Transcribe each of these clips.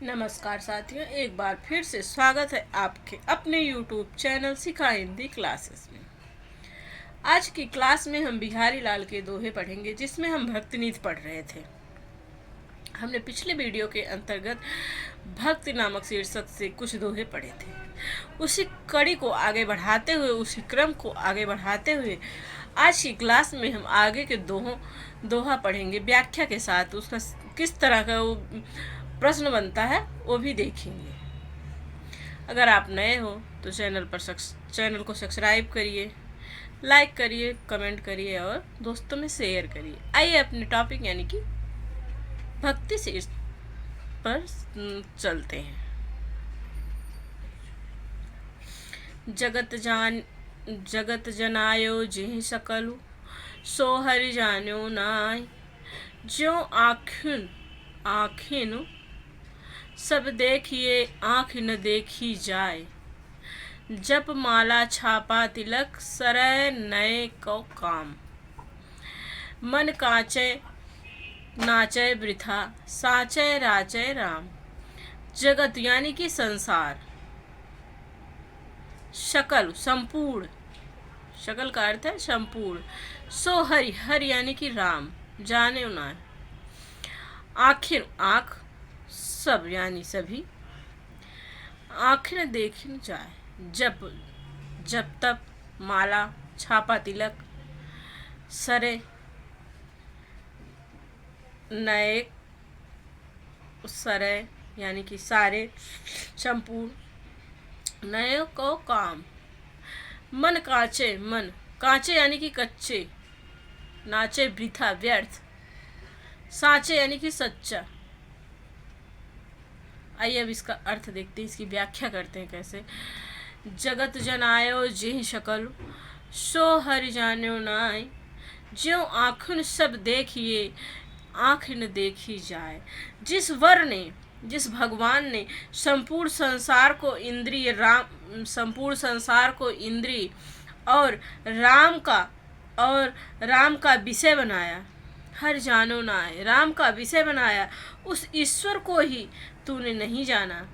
नमस्कार साथियों, एक बार फिर से स्वागत है आपके अपने YouTube चैनल सिखा हिंदी क्लासेस में। आज की क्लास में हम बिहारी लाल के दोहे पढ़ेंगे, जिसमें हम भक्तिनीति पढ़ रहे थे। हमने पिछले वीडियो के अंतर्गत भक्ति नामक शीर्षक से कुछ दोहे पढ़े थे। उसी कड़ी को आगे बढ़ाते हुए, उसी क्रम को आगे बढ़ाते हुए आज की क्लास में हम आगे के दोहा पढ़ेंगे व्याख्या के साथ। उसका किस तरह का वो प्रश्न बनता है वो भी देखेंगे। अगर आप नए हो तो चैनल को सब्सक्राइब करिए, लाइक करिए, कमेंट करिए और दोस्तों में शेयर करिए। आइए अपने टॉपिक यानी कि भक्ति शीर्ष पर चलते हैं। जगत जनायो जिहि सकलु, सो हरि जान्यो नाय। ज्यों आँखिन सब देखिए, आँख न देखी जाए। जप माला छापा तिलक, सरय नए को काम। मन कांचे नाचे वृथा, साचे राचे राम। जगत यानी कि संसार, शकल संपूर्ण, शकल का अर्थ है संपूर्ण। सो हरि, हरि यानी कि राम, जाने ना। आखिर आँख, सब यानी सभी, आँख न देखी जाए। जब तप माला छापा तिलक, सरे नए, सरे यानी कि सारे, संपूर्ण, नए को काम। मन कांचे यानी कि कच्चे, नाचे वृथा व्यर्थ, साचे यानी कि सच्चा। आइए अब इसका अर्थ देखते हैं, इसकी व्याख्या करते हैं कैसे। जगत जनायो जिहि शकल, सो हरि जान्यो नाय। ज्यों आँखन सब देखिए, आँख न देखी जाए। जिस भगवान ने संपूर्ण संसार को इंद्रिय और राम का विषय बनाया, हर जानो नाय, राम का विषय बनाया, उस ईश्वर को ही तूने नहीं जाना।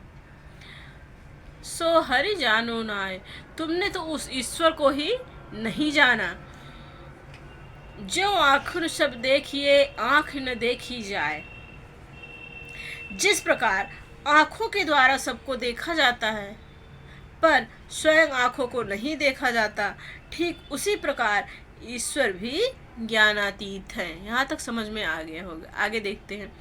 सो हरि जानो नाय, तुमने तो उस ईश्वर को ही नहीं जाना। जो आँखों सब देखिए, आँख न देखी जाए। जिस प्रकार आँखों के द्वारा सबको देखा जाता है, पर स्वयं आँखों को नहीं देखा जाता, ठीक उसी प्रकार ईश्वर भी ज्ञानातीत है। यहाँ तक समझ में आ गया होगा। आगे देखते हैं।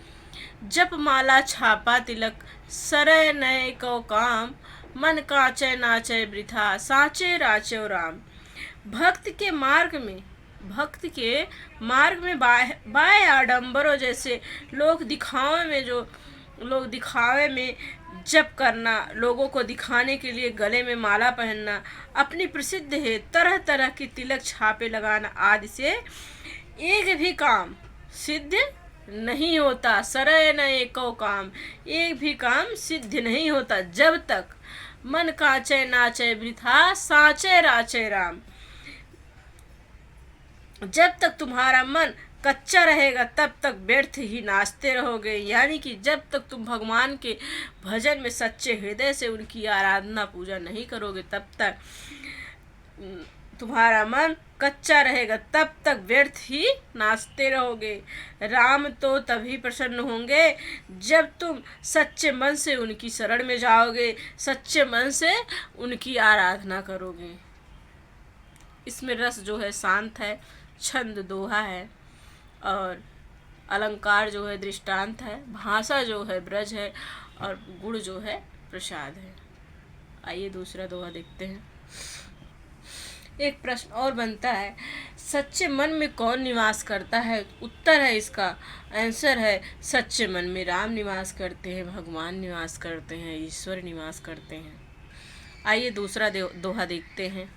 जप माला छापा तिलक, सरय नए को काम। मन कांचे नाचे वृथा, साचे राचो राम। भक्ति के मार्ग में बाय आडंबरों जैसे लोग दिखावे में जप करना, लोगों को दिखाने के लिए गले में माला पहनना, अपनी प्रसिद्ध है तरह तरह की तिलक छापे लगाना आदि से एक भी काम सिद्ध नहीं होता। सरय न एको काम, एक भी काम सिद्ध नहीं होता जब तक मन कांचे नाचे वृथा, साचे राचे राम। जब तक तुम्हारा मन कच्चा रहेगा तब तक व्यर्थ ही नाचते रहोगे। यानी कि जब तक तुम भगवान के भजन में सच्चे हृदय से उनकी आराधना पूजा नहीं करोगे, तब तक तुम्हारा मन कच्चा रहेगा, तब तक व्यर्थ ही नाचते रहोगे। राम तो तभी प्रसन्न होंगे जब तुम सच्चे मन से उनकी शरण में जाओगे, सच्चे मन से उनकी आराधना करोगे। इसमें रस जो है शांत है, छंद दोहा है और अलंकार जो है दृष्टांत है, भाषा जो है ब्रज है और गुण जो है प्रसाद है। आइए दूसरा दोहा देखते हैं। एक प्रश्न और बनता है, सच्चे मन में कौन निवास करता है? उत्तर है इसका, आंसर है सच्चे मन में राम निवास करते हैं, भगवान निवास करते हैं, ईश्वर निवास करते हैं। आइए दूसरा दोहा देखते हैं।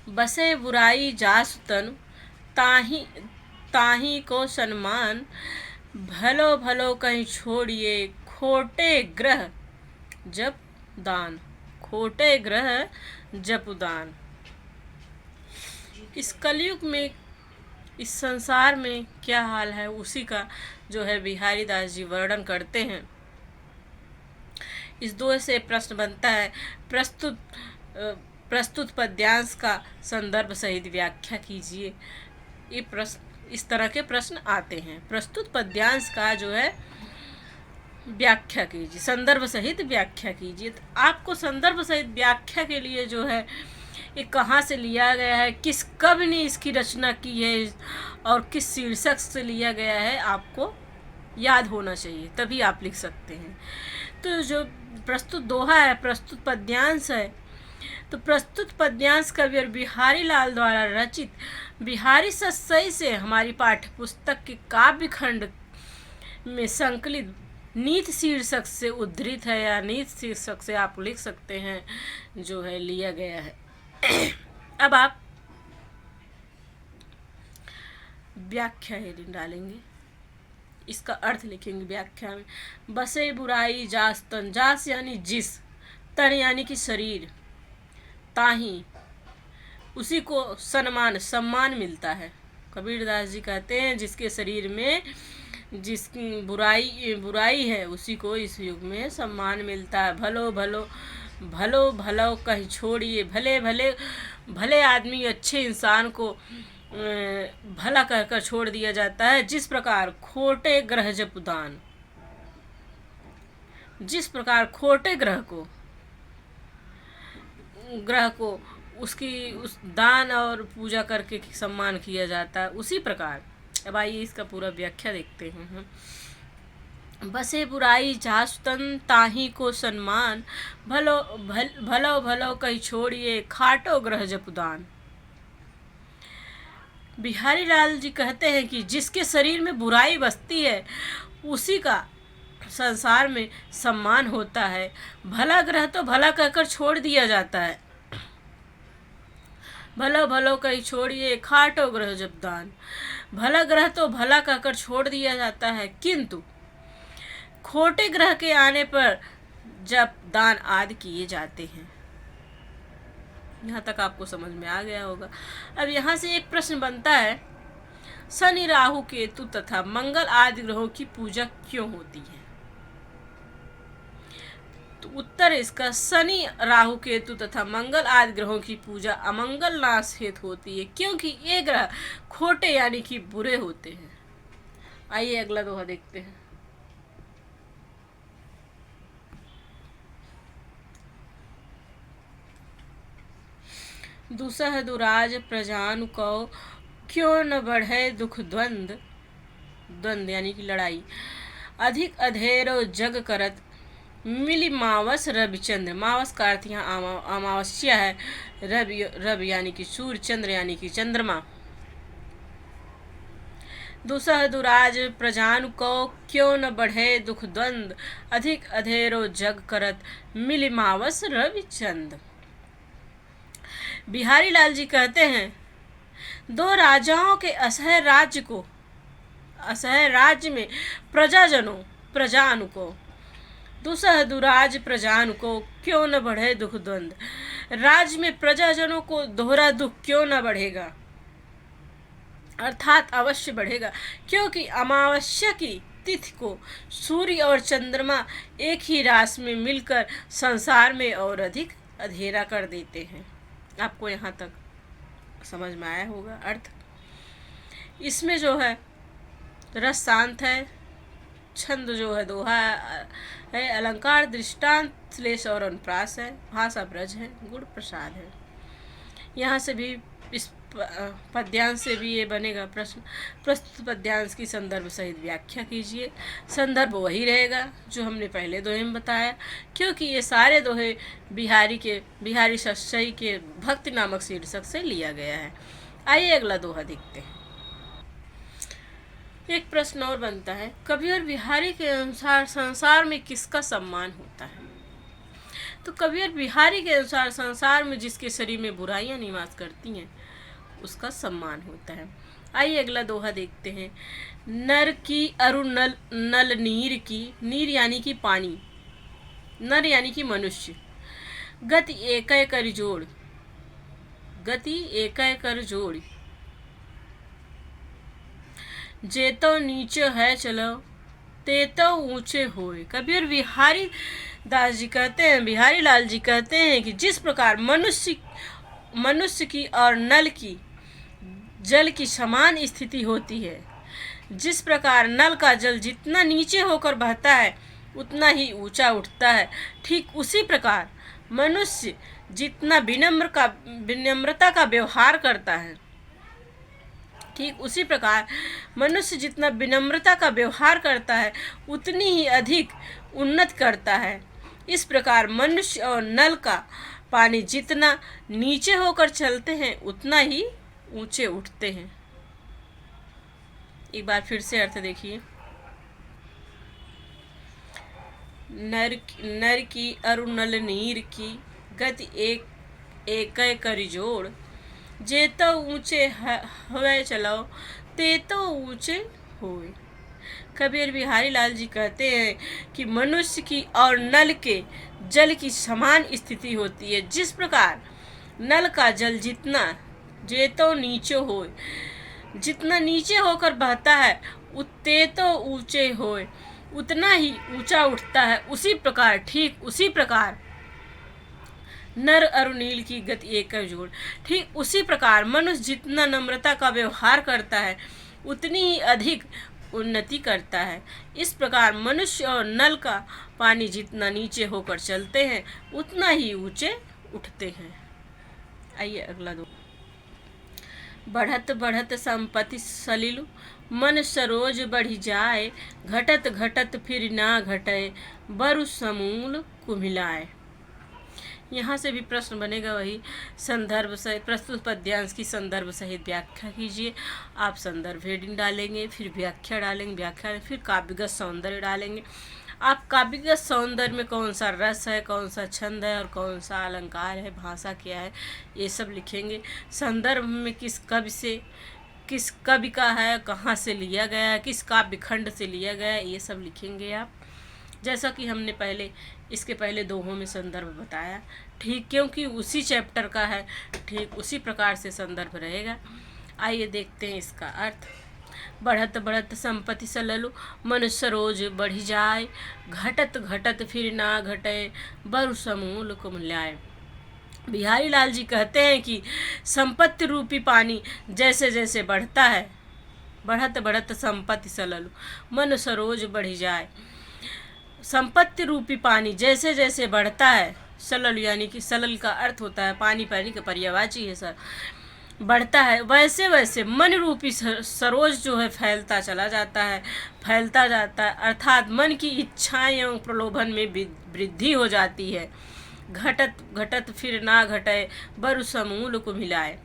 बसे बुराई जासु तनु, ताही को सम्मान। भलो भलो कहीं छोड़िए, खोटे ग्रह जप दान। खोटे ग्रह जप दान। इस कलयुग में इस संसार में क्या हाल है, उसी का जो है बिहारी दास जी वर्णन करते हैं। इस दोहे से प्रश्न बनता है, प्रस्तुत प्रस्तुत पद्यांश का संदर्भ सहित व्याख्या कीजिए। ये प्रश्न, इस तरह के प्रश्न आते हैं। प्रस्तुत पद्यांश का जो है व्याख्या कीजिए, संदर्भ सहित व्याख्या कीजिए। तो आपको संदर्भ सहित व्याख्या के लिए जो है ये कहाँ से लिया गया है, किस कवि ने इसकी रचना की है और किस शीर्षक से लिया गया है, आपको याद होना चाहिए, तभी आप लिख सकते हैं। तो जो प्रस्तुत दोहा है, प्रस्तुत पद्यांश है, तो प्रस्तुत पद्यांश कवि बिहारी लाल द्वारा रचित बिहारी सतसई से हमारी पाठ्य पुस्तक के काव्य खंड में संकलित नीत शीर्षक से उद्धृत है, या नीत शीर्षक से आप लिख सकते हैं, जो है लिया गया है। अब आप व्याख्या हेडिंग डालेंगे, इसका अर्थ लिखेंगे व्याख्या में। बसे बुराई जास तन, जास यानी जिस, तन यानी कि शरीर, ताही उसी को सम्मान सम्मान मिलता है। कबीरदास जी कहते हैं जिसके शरीर में जिसकी बुराई है उसी को इस युग में सम्मान मिलता है। भलो भलो भलो भलो कहीं छोड़िए, भले भले भले आदमी अच्छे इंसान को भला कहकर छोड़ दिया जाता है। जिस प्रकार खोटे ग्रह जपुदान, जिस प्रकार खोटे ग्रह को उसकी उस दान और पूजा करके सम्मान किया जाता है, उसी प्रकार अब आइए इसका पूरा व्याख्या देखते हैं हम। बसे बुराई जास्तन ताही को सम्मान, भलो भलो भलो कहीं छोड़िए, खाटो ग्रह जपुदान। बिहारी लाल जी कहते हैं कि जिसके शरीर में बुराई बसती है उसी का संसार में सम्मान होता है। भला ग्रह तो भला कहकर छोड़ दिया जाता है। भलो भलो कहीं छोड़िए, खाटो ग्रह जपुदान। भला ग्रह तो भला कहकर छोड़ दिया जाता है, किंतु खोटे ग्रह के आने पर जब दान आदि किए जाते हैं। यहाँ तक आपको समझ में आ गया होगा। अब यहाँ से एक प्रश्न बनता है, शनि राहु केतु तथा मंगल आदि ग्रहों की पूजा क्यों होती है? तो उत्तर इसका, शनि राहु केतु तथा मंगल आदि ग्रहों की पूजा अमंगल नाश हेतु होती है, क्योंकि ये ग्रह खोटे यानी कि बुरे होते हैं। आइए अगला दोहा देखते हैं। दूसह दुराज प्रजानु कौ, क्यों न बढ़े दुख द्वंद, द्वंद यानी कि लड़ाई। अधिक अधेरो जग करत, मिली मावस रवि चंद्र। मावस का अर्थ यहाँ अमावस्या है। रवि यानी कि सूर्य, चंद्र यानी कि चंद्रमा। दूसह दुराज प्रजानु को, क्यों न बढ़े दुख द्वंद, अधिक अधेरो जग करत, मिली मावस रवि चंद्र। बिहारी लाल जी कहते हैं, दो राजाओं के असह्य राज्य में प्रजानु को दूसरा दुराज प्रजानु को, क्यों न बढ़े दुख द्वंद। राज्य में प्रजाजनों को दोहरा दुख क्यों न बढ़ेगा, अर्थात अवश्य बढ़ेगा, क्योंकि अमावस्या की तिथि को सूर्य और चंद्रमा एक ही राशि में मिलकर संसार में और अधिक अंधेरा कर देते हैं। आपको यहाँ तक समझ में आया होगा अर्थ। इसमें जो है रस शांत है, छंद जो है दोहा है, अलंकार दृष्टांत श्लेष और अनुप्रास है, भाषा ब्रज है, गुण प्रसाद है। यहाँ से भी इस पद्यांश से भी ये बनेगा प्रश्न, प्रस्तुत पद्यांश की संदर्भ सहित व्याख्या कीजिए। संदर्भ वही रहेगा जो हमने पहले दोहे में बताया, क्योंकि ये सारे दोहे बिहारी सतसई के भक्ति नामक शीर्षक से लिया गया है। आइए अगला दोहा देखते हैं। एक प्रश्न और बनता है, कबीर बिहारी के अनुसार संसार में किसका सम्मान होता है? तो कबीर बिहारी के अनुसार संसार में जिसके शरीर में बुराइयां निवास करती हैं उसका सम्मान होता है। आइए अगला दोहा देखते हैं। नर की अरु नल नीर की, नीर यानी कि पानी, नर यानी कि मनुष्य। गति एक कर जोड़, गति एक कर जोड़, जे तो नीचे है चलो ते तो ऊंचे होए। कबीर बिहारी दास जी कहते हैं, बिहारी लाल जी कहते हैं कि जिस प्रकार मनुष्य की और नल की जल की समान स्थिति होती है, जिस प्रकार नल का जल जितना नीचे होकर बहता है उतना ही ऊंचा उठता है, ठीक उसी प्रकार मनुष्य जितना विनम्रता का व्यवहार करता है, ठीक उसी प्रकार मनुष्य जितना विनम्रता का व्यवहार करता है उतनी ही अधिक उन्नत करता है। इस प्रकार मनुष्य और नल का पानी जितना नीचे होकर चलते हैं उतना ही ऊंचे उठते हैं। एक बार फिर से अर्थ देखिए। नर की अरु नल नीर की गति एक करी जोड़, जे तो ऊंचे हवे चलो ते तो ऊंचे होए। कबीर बिहारी लाल जी कहते हैं कि मनुष्य की और नल के जल की समान स्थिति होती है। जिस प्रकार नल का जल जितना जे तो नीचे होए, जितना नीचे होकर बहता है उतने तो ऊंचे होए, उतना ही ऊंचा उठता है। उसी प्रकार ठीक उसी प्रकार नर और नील की गति एक जोड़, ठीक उसी प्रकार मनुष्य जितना नम्रता का व्यवहार करता है उतनी ही अधिक उन्नति करता है। इस प्रकार मनुष्य और नल का पानी जितना नीचे होकर चलते हैं उतना ही ऊंचे उठते हैं। आइए अगला दो। बढ़त बढ़त संपत्ति सलिल, मन सरोज बढ़ी जाए, घटत घटत फिर ना घटे, बरु समूल कुम्हिलाए। यहाँ से भी प्रश्न बनेगा वही संदर्भ सहित प्रस्तुत पद्यांश की संदर्भ सहित व्याख्या कीजिए। आप संदर्भ हेडिंग डालेंगे, फिर व्याख्या डालेंगे, व्याख्या फिर काव्यगत सौंदर्य डालेंगे। आप काव्यगत सौंदर्य में कौन सा रस है, कौन सा छंद है और कौन सा अलंकार है, भाषा क्या है, ये सब लिखेंगे। संदर्भ में किस कवि का है, कहाँ से लिया गया है, किस काव्य खंड से लिया गया है, ये सब लिखेंगे आप। जैसा कि हमने इसके पहले दोहों में संदर्भ बताया, ठीक क्योंकि उसी चैप्टर का है, ठीक उसी प्रकार से संदर्भ रहेगा। आइए देखते हैं इसका अर्थ। बढ़त बढ़त संपत्ति सललु, मनुष्य रोज बढ़ी जाए, घटत घटत फिर ना घटे, बरु समूल कुम्हिलाए। बिहारी लाल जी कहते हैं कि संपत्ति रूपी पानी जैसे जैसे बढ़ता है, बढ़त बढ़त संपत्ति सललु, मनुष्य रोज बढ़ी जाए। संपत्ति रूपी पानी जैसे जैसे बढ़ता है, सलल यानी कि सलल का अर्थ होता है पानी, पानी का पर्यायवाची है सर, बढ़ता है, वैसे वैसे मन रूपी सरोज जो है फैलता चला जाता है, फैलता जाता है, अर्थात मन की इच्छाएं एवं प्रलोभन में वृद्धि हो जाती है। घटत घटत फिर ना घटे, बरु समूल कुम्हिलाए।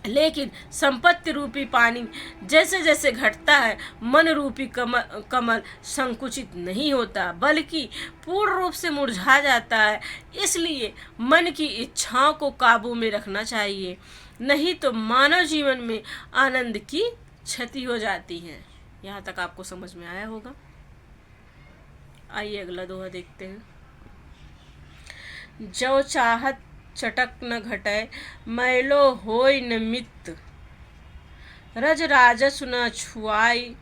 लेकिन संपत्ति रूपी पानी जैसे जैसे घटता है, मन रूपी कमल संकुचित नहीं होता बल्कि पूर्ण रूप से मुरझा जाता है। इसलिए मन की इच्छाओं को काबू में रखना चाहिए, नहीं तो मानव जीवन में आनंद की क्षति हो जाती है। यहाँ तक आपको समझ में आया होगा। आइए अगला दोहा देखते हैं। जो चाहत चटक न घटय, मैलो होय न मित, रज राजस न छुआई,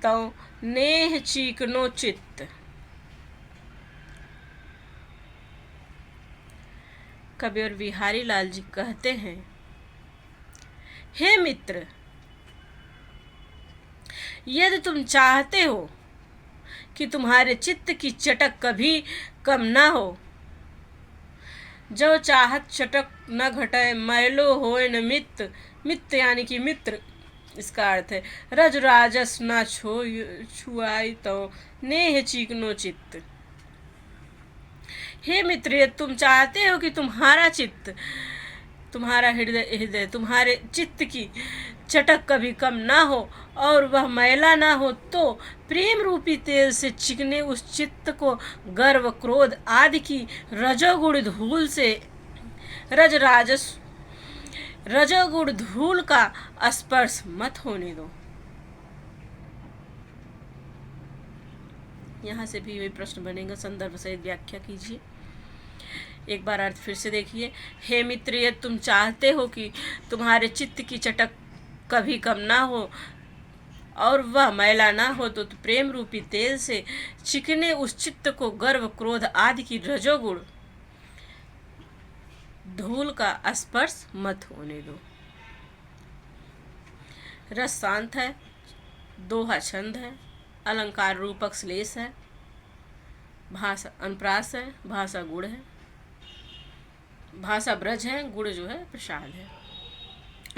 तो नेह चीकनो चित्त। कबीर बिहारी लाल जी कहते हैं, हे मित्र, यदि तुम चाहते हो कि तुम्हारे चित्त की चटक कभी कम ना हो, जो चाहत चटक न घटे, मैलो होय न मित, मित यानी कि मित्र इसका अर्थ है, रज राजस न छुआई, तो नेह चीकनो चित्त। हे मित्र, तुम चाहते हो कि तुम्हारा चित्त, तुम्हारा हृदय तुम्हारे चित्त की चटक कभी कम ना हो और वह मैला ना हो, तो प्रेम रूपी तेल से चिकने उस चित्त को गर्व क्रोध आदि की रजोगुण धूल से रजोगुण धूल का स्पर्श मत होने दो। यहाँ से भी वही प्रश्न बनेगा, संदर्भ सहित व्याख्या कीजिए। एक बार अर्थ फिर से देखिए। हे मित्र, यदि तुम चाहते हो कि तुम्हारे चित्त की चटक कभी कम ना हो और वह मैला ना हो तो प्रेम रूपी तेल से चिकने उस चित्त को गर्व क्रोध आदि की रजोगुण धूल का स्पर्श मत होने दो। रस शांत है, दोहा छंद है, अलंकार रूपक श्लेष है, भाषा अनुप्रास है, भाषा गुण है, भाषा ब्रज है, गुण जो है प्रसाद है।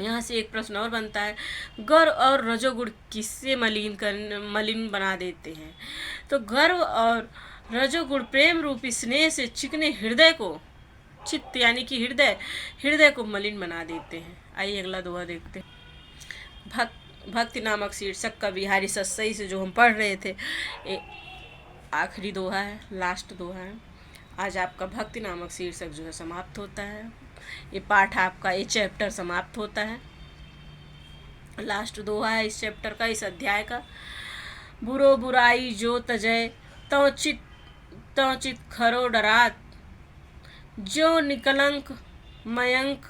यहाँ से एक प्रश्न और बनता है, गर्व और रजोगुण किससे मलिन बना देते हैं? तो गर्व और रजोगुण प्रेम रूपी स्नेह से चिकने हृदय को, चित्त यानी कि हृदय को मलिन बना देते हैं। आइए अगला दोहा देखते हैं। भक्ति नामक शीर्षक का बिहारी सत्सई से जो हम पढ़ रहे थे, आखिरी दोहा है, लास्ट दोहा है। आज आपका भक्ति नामक शीर्षक जो है समाप्त होता है। ये पाठ आपका, ये चैप्टर समाप्त होता है। लास्ट दोहा है इस चैप्टर का, इस अध्याय का। बुरो बुराई जो तजय तो चित खरो डरात, जो निकलंक मयंक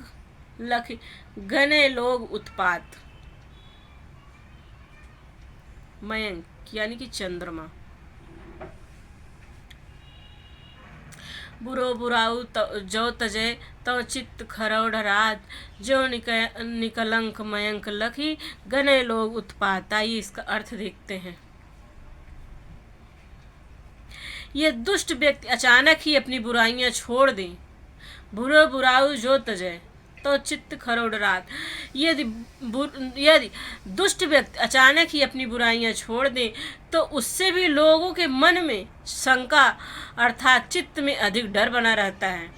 लख गने लोग उत्पात। मयंक यानी कि चंद्रमा। बुरो बुराऊ जो तजय तो चित्त खरो डरात, जो निकलंक मयंक लखी गने लोग उत्पात। आइए इसका अर्थ देखते हैं। ये दुष्ट व्यक्ति अचानक ही अपनी बुराइयां छोड़ दें। बुरो बुराऊ जो तजय तो चित्त खरो डरात। यदि दुष्ट व्यक्ति अचानक ही अपनी बुराइयां छोड़ दें तो उससे भी लोगों के मन में शंका अर्थात चित्त में अधिक डर बना रहता है।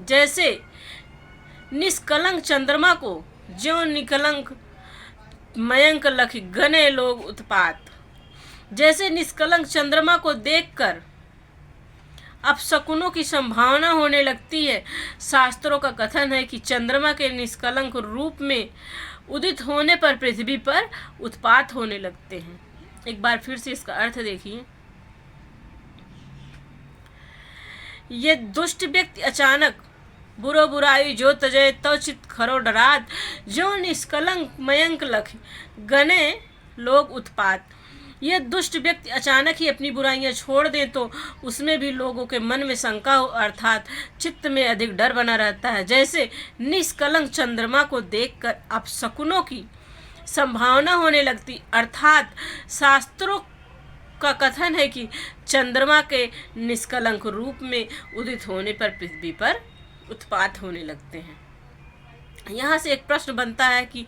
जैसे निष्कलंक चंद्रमा को ज्यों निकलंक मयंक लख गने लोग उत्पात। जैसे निष्कलंक चंद्रमा को देखकर अपशकुनों की संभावना होने लगती है। शास्त्रों का कथन है कि चंद्रमा के निष्कलंक रूप में उदित होने पर पृथ्वी पर उत्पात होने लगते हैं। एक बार फिर से इसका अर्थ देखिए। ये दुष्ट व्यक्ति अचानक बुरो बुराई जो तजय तो चित खरो डरात, जो निष्कलंक मयंक लख गने लोग उत्पात। यह दुष्ट व्यक्ति अचानक ही अपनी बुराइयां छोड़ दे तो उसमें भी लोगों के मन में शंका हो अर्थात चित्त में अधिक डर बना रहता है। जैसे निष्कलंक चंद्रमा को देखकर अपशकुनों की संभावना होने लगती अर्थात शास्त्रों का कथन है कि चंद्रमा के निष्कलंक रूप में उदित होने पर पृथ्वी पर उत्पात होने लगते हैं। यहाँ से एक प्रश्न बनता है कि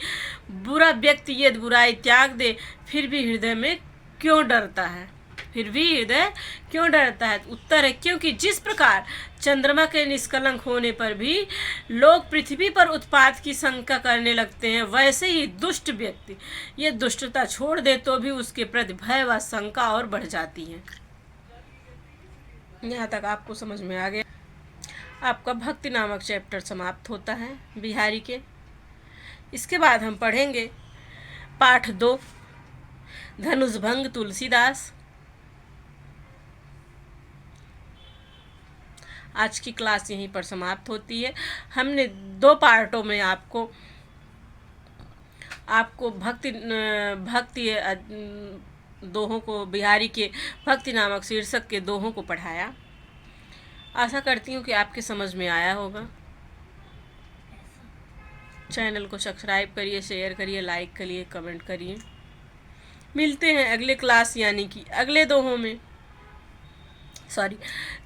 बुरा व्यक्ति यदि बुराई त्याग दे फिर भी हृदय में क्यों डरता है? उत्तर है क्योंकि जिस प्रकार चंद्रमा के निष्कलंक होने पर भी लोग पृथ्वी पर उत्पात की शंका करने लगते हैं, वैसे ही दुष्ट व्यक्ति ये दुष्टता छोड़ दे तो भी उसके प्रति भय व शंका और बढ़ जाती है। यहाँ तक आपको समझ में आ गया। आपका भक्ति नामक चैप्टर समाप्त होता है बिहारी के। इसके बाद हम पढ़ेंगे पाठ 2 धनुषभंग तुलसीदास। आज की क्लास यहीं पर समाप्त होती है। हमने 2 पार्टों में आपको भक्ति दोहों को, बिहारी के भक्ति नामक शीर्षक के दोहों को पढ़ाया। आशा करती हूँ कि आपके समझ में आया होगा। चैनल को सब्सक्राइब करिए, शेयर करिए, लाइक करिए, कमेंट करिए। मिलते हैं अगले क्लास यानी कि अगले दोहों में,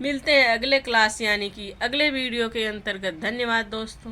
मिलते हैं अगले क्लास यानी कि अगले वीडियो के अंतर्गत। धन्यवाद दोस्तों।